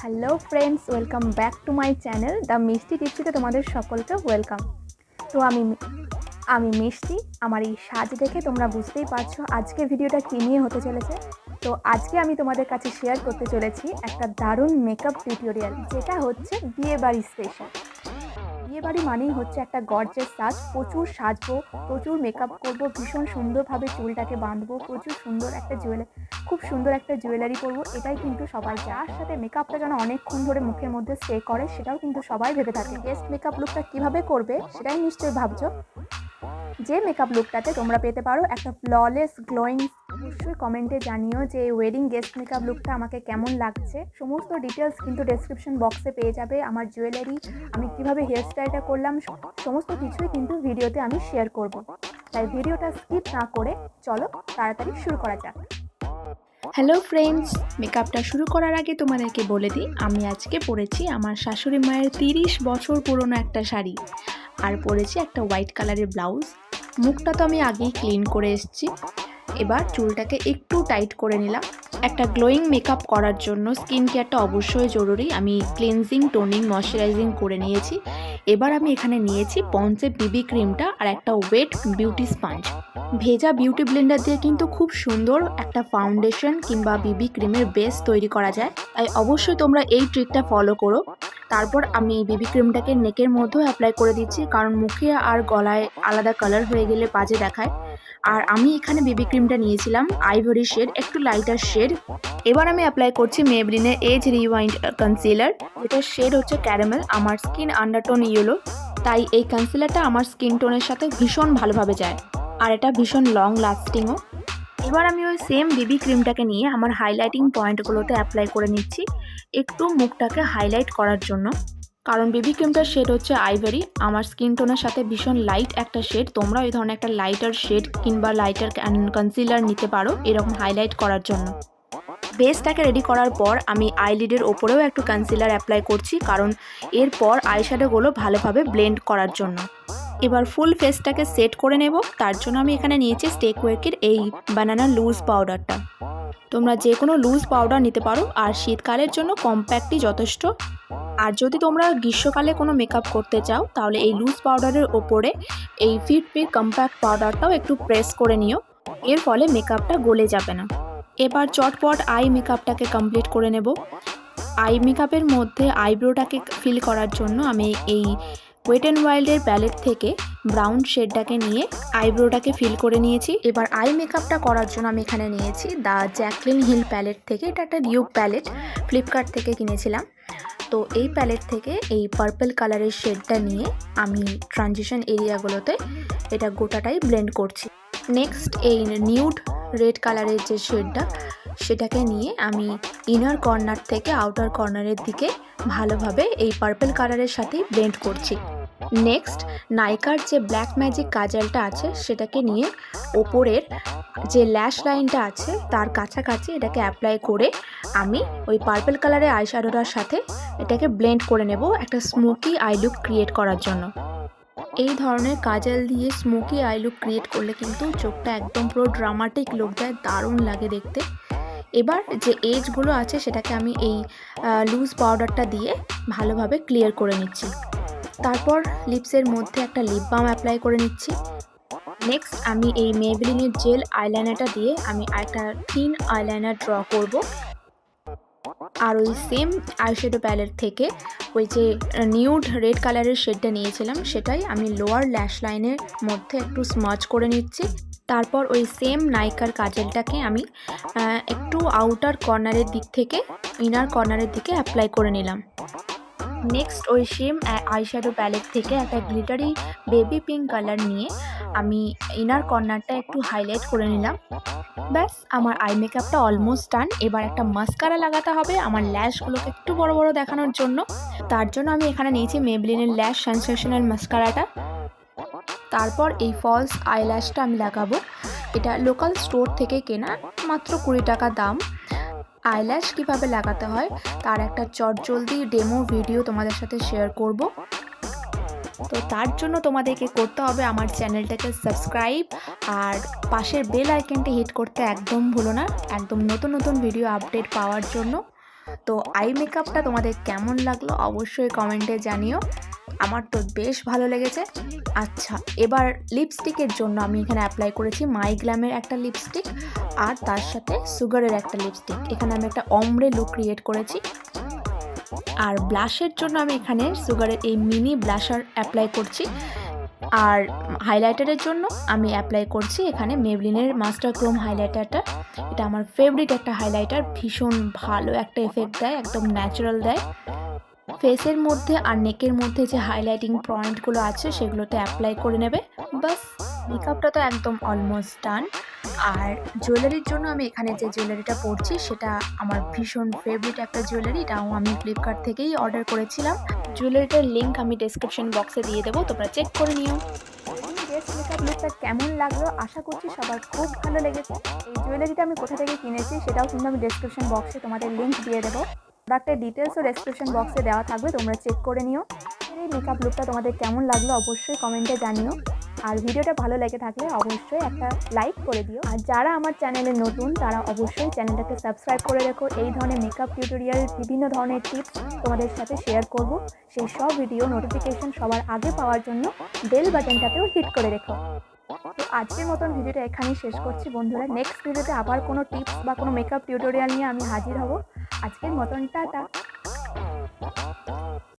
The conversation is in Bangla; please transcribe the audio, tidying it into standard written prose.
Hello friends, welcome back to my channel the মিষ্টি টিপসিতে তোমাদের সকলকে ওয়েলকাম। তো আমি মিষ্টি। আমার এই সাজ দেখে তোমরা বুঝতেই পারছো আজকে ভিডিওটা কী নিয়ে হতে চলেছে। তো আজকে আমি তোমাদের কাছে শেয়ার করতে চলেছি একটা দারুণ মেকআপ টিউটোরিয়াল, যেটা হচ্ছে বিয়েবাড়ি স্পেশাল। বিয়েবাড়ি মানেই হচ্ছে একটা গর্জিয়াস সাজ, প্রচুর সাজবো, প্রচুর মেকআপ করব, ভীষণ সুন্দরভাবে চুলটাকে বাঁধবো, প্রচুর সুন্দর একটা খুব সুন্দর একটা জুয়েলারি পরবো। এটাই কিন্তু সবাই, যার সাথে মেকআপটা যেন অনেকক্ষণ ধরে মুখের মধ্যে স্টে করে সেটাও কিন্তু সবাই ভেবে থাকে। গেস্ট মেকআপ লুকটা কীভাবে করবে সেটাই নিশ্চয়ই ভাবছো। যে মেকআপ লুকটাতে তোমরা পেতে পারো একটা ফ্ললেস গ্লোয়িং। অবশ্যই কমেন্টে জানিও যে ওয়েডিং গেস্ট মেকআপ লুকটা আমাকে কেমন লাগছে। সমস্ত ডিটেলস কিন্তু ডেসক্রিপশন বক্সে পেয়ে যাবে। আমার জুয়েলারি, আমি কিভাবে হেয়ারস্টাইলটা করলাম, সমস্ত কিছুই কিন্তু ভিডিওতে আমি শেয়ার করব। তাই ভিডিওটা স্কিপ না করে চলো তাড়াতাড়ি শুরু করা যাক। হ্যালো ফ্রেন্ডস, মেকআপটা শুরু করার আগে তোমাদেরকে বলে দিই, আমি আজকে পরেছি আমার শাশুড়ি মায়ের 30 বছর পুরনো একটা শাড়ি, আর পরেছি একটা হোয়াইট কালারের ব্লাউজ। মুখটা তো আমি আগেই ক্লিন করে এসেছি। এবার চুলটাকে একটু টাইট করে নিলাম। একটা গ্লোয়িং মেকআপ করার জন্য স্কিন কেয়ারটা অবশ্যই জরুরি। আমি ক্লিনজিং, টোনিং, ময়শ্চারাইজিং করে নিয়েছি। এবার আমি এখানে নিয়েছি পন্সের বিবি ক্রিমটা আর একটা ওয়েট বিউটি স্পঞ্জ। ভেজা বিউটি ব্লেন্ডার দিয়ে কিন্তু খুব সুন্দর একটা ফাউন্ডেশন কিংবা বিবি ক্রিমের বেস তৈরি করা যায়। তাই অবশ্যই তোমরা এই ট্রিকটা ফলো করো। তারপর আমি বিবি ক্রিমটাকে নেকের মধ্যেও অ্যাপ্লাই করে দিচ্ছি, কারণ মুখে আর গলায় আলাদা কালার হয়ে গেলে বাজে দেখায়। আর আমি এখানে বিবি ক্রিমটা নিয়েছিলাম আইভরি শেড, একটু লাইটার শেড। এবার আমি অ্যাপ্লাই করছি মেবলিনের এজ রিওয়াইন্ড কনসিলার, যেটার শেড হচ্ছে ক্যারামেল। আমার স্কিন আন্ডারটোন ইয়েলো, তাই এই কনসিলারটা আমার স্কিন টোনের সাথে ভীষণ ভালোভাবে যায়, আর এটা ভীষণ লং লাস্টিংও। এবার আমি ওই সেম বিবি ক্রিমটাকে নিয়ে আমার হাইলাইটিং পয়েন্টগুলোতে অ্যাপ্লাই করে নিচ্ছি, একটু মুখটাকে হাইলাইট করার জন্য। কারণ বিবি ক্রিমটার শেড হচ্ছে আইভরি, আমার স্কিন টোনের সাথে ভীষণ লাইট একটা শেড। তোমরা এই ধরনের একটা লাইটার শেড কিংবা লাইটার কনসিলার নিতে পারো এরকম হাইলাইট করার জন্য। বেসটাকে রেডি করার পর আমি আইলিডের ওপরেও একটু কনসিলার অ্যাপ্লাই করছি, কারণ এরপর আইশ্যাডোগুলো ভালোভাবে ব্লেন্ড করার জন্য। এবার ফুল ফেসটাকে সেট করে নেব। তার জন্য আমি এখানে নিয়েছি কোয়ার্কির এই বানানা লুজ পাউডারটা। তোমরা যে কোনো লুজ পাউডার নিতে পারো, আর শীতকালের জন্য কম্প্যাক্টই যথেষ্ট। আর যদি তোমরা গ্রীষ্মকালে কোনো মেকআপ করতে চাও, তাহলে এই লুজ পাউডারের ওপরে এই ফিট কম্প্যাক্ট পাউডারটাও একটু প্রেস করে নিও, এর ফলে মেকআপটা গলে যাবে না। এবার চটপট আই মেকআপটাকে কমপ্লিট করে নেব। আই মেকআপের মধ্যে আইব্রোটাকে ফিল করার জন্য আমি এই ওয়েট অ্যান্ড ওয়াইল্ডের প্যালেট থেকে ব্রাউন শেডটাকে নিয়ে আইব্রোটাকে ফিল করে নিয়েছি। এবার আই মেকআপটা করার জন্য আমি এখানে নিয়েছি দ্য জ্যাকলিন হিল প্যালেট থেকে। এটা একটা ডিউপ প্যালেট, ফ্লিপকার্ট থেকে কিনেছিলাম। তো এই প্যালেট থেকে এই পার্পল কালারের শেডটা নিয়ে আমি ট্রানজিশন এরিয়াগুলোতে এটা গোটাটাই ব্লেন্ড করছি। নেক্সট এই নিউড রেড কালারের যে শেডটা, সেটাকে নিয়ে আমি ইনার কর্নার থেকে আউটার কর্নারের দিকে ভালোভাবে এই পার্পল কালারের সাথেই ব্লেন্ড করছি। নেক্সট নাইকার যে ব্ল্যাক ম্যাজিক কাজলটা আছে, সেটাকে নিয়ে ওপরের যে ল্যাশ লাইনটা আছে তার কাছাকাছি এটাকে অ্যাপ্লাই করে আমি ওই পার্পল কালারের আইশ্যাডোটার সাথে এটাকে ব্লেন্ড করে নেব, একটা স্মোকি আই লুক ক্রিয়েট করার জন্য। এই ধরনের কাজল দিয়ে স্মোকি আই লুক ক্রিয়েট করলে কিন্তু চোখটা একদম পুরো ড্রামাটিক লুক দেয়, দারুণ লাগে দেখতে। এবার যে এজগুলো আছে সেটাকে আমি এই লুজ পাউডারটা দিয়ে ভালোভাবে ক্লিয়ার করে নিচ্ছি। তারপর লিপসের মধ্যে একটা লিপ বাম অ্যাপ্লাই করে নিচ্ছি। নেক্সট আমি এই মেবলিনের জেল আইলাইনারটা দিয়ে আমি একটা থিন আইলাইনার ড্র করব। আর ওই সেম আইশ্যাডো প্যালেট থেকে ওই যে নিউড রেড কালারের শেডটা নিয়েছিলাম, সেটাই আমি লোয়ার ল্যাশ লাইনের মধ্যে একটু স্মাজ করে নিচ্ছি। তারপর ওই সেম নাইকার কাজলটাকে আমি একটু আউটার কর্নারের দিক থেকে ইনার কর্নারের দিকে অ্যাপ্লাই করে নিলাম। নেক্সট ওই সেম আইশ্যাডো প্যালেট থেকে একটা গ্লিটারি বেবি পিঙ্ক কালার নিয়ে আমি ইনার কর্নারটা একটু হাইলাইট করে নিলাম। ব্যাস আমার আই মেকআপটা অলমোস্ট ডান। এবার একটা মাস্কারা লাগাতে হবে আমার ল্যাশগুলোকে একটু বড় বড় দেখানোর জন্য। তার জন্য আমি এখানে নিয়েছি মেবলিনের ল্যাশ সেনসেশনাল মাস্কারাটা। তারপর এই ফলস আইল্যাশটা আমি লাগাবো। এটা লোকাল স্টোর থেকে কেনা, মাত্র 20 টাকা দাম। আইল্যাশ কীভাবে লাগাতে হয় তার একটা চটজলদি ডেমো ভিডিও তোমাদের সাথে শেয়ার করব। তো তার জন্য তোমাদেরকে করতে হবে আমার চ্যানেলটাকে সাবস্ক্রাইব আর পাশের বেল আইকনটি হিট করতে একদম ভুলো না, একদম নতুন নতুন ভিডিও আপডেট পাওয়ার জন্য। তো আই মেকআপটা তোমাদের কেমন লাগলো অবশ্যই কমেন্টে জানিও। আমার তো বেশ ভালো লেগেছে। আচ্ছা, এবার লিপস্টিকের জন্য আমি এখানে অ্যাপ্লাই করেছি মাই গ্ল্যামের একটা লিপস্টিক আর তার সাথে সুগারের একটা লিপস্টিক। এখানে আমি একটা অমব্রে লুক ক্রিয়েট করেছি। আর ব্লাশের জন্য আমি এখানে সুগারের এই মিনি ব্লাশার অ্যাপ্লাই করছি। আর হাইলাইটারের জন্য আমি অ্যাপ্লাই করছি এখানে মেবলিনের মাস্টার ক্রোম হাইলাইটারটা। এটা আমার ফেভারিট একটা হাইলাইটার, ভীষণ ভালো একটা এফেক্ট দেয়, একদম ন্যাচারাল দেয়। ফেসের মধ্যে আর নেকের মধ্যে যে হাইলাইটিং পয়েন্টগুলো আছে সেগুলোতে অ্যাপ্লাই করে নেবে। বাস, মেকআপটা তো একদম অলমোস্ট ডান। আর জুয়েলারির জন্য আমি এখানে যে জুয়েলারিটা পরছি সেটা আমার ভীষণ ফেভারিট একটা জুয়েলারি, এটাও আমি ফ্লিপকার্ট থেকেই অর্ডার করেছিলাম। জুয়েলারিটার লিঙ্ক আমি ডেসক্রিপশন বক্সে দিয়ে দেবো, তোমরা চেক করে নিও। বেস্ট মেকআপ লুকটা কেমন লাগলো আশা করছি সবার খুব ভালো লেগেছে। এই জুয়েলারিটা আমি কোথা থেকে কিনেছি সেটাও কিন্তু আমি ডেসক্রিপশন বক্সে তোমাদের লিঙ্ক দিয়ে দেবো। প্রোডাক্টের ডিটেলসও ডেসক্রিপশন বক্সে দেওয়া থাকবে, তোমরা চেক করে নিও। এই মেকআপ লুকটা তোমাদের কেমন লাগলো অবশ্যই কমেন্টে জানিও। আর ভিডিওটা ভালো লেগে থাকলে অবশ্যই একটা লাইক করে দিও। আর যারা আমার চ্যানেলে নতুন তারা অবশ্যই চ্যানেলটাকে সাবস্ক্রাইব করে রেখো। এই ধরনের মেকআপ টিউটোরিয়াল, বিভিন্ন ধরনের টিপস তোমাদের সাথে শেয়ার করব। সেই সব ভিডিও নোটিফিকেশন সবার আগে পাওয়ার জন্য বেল বাটনটাতেও হিট করে রেখো। তো আজকের মতন ভিডিওটা এখানেই শেষ করছি বন্ধুরা। নেক্সট ভিডিওতে আবার কোনো টিপস বা কোনো মেকআপ টিউটোরিয়াল নিয়ে আমি হাজির হব। আজকের মতন টাটা।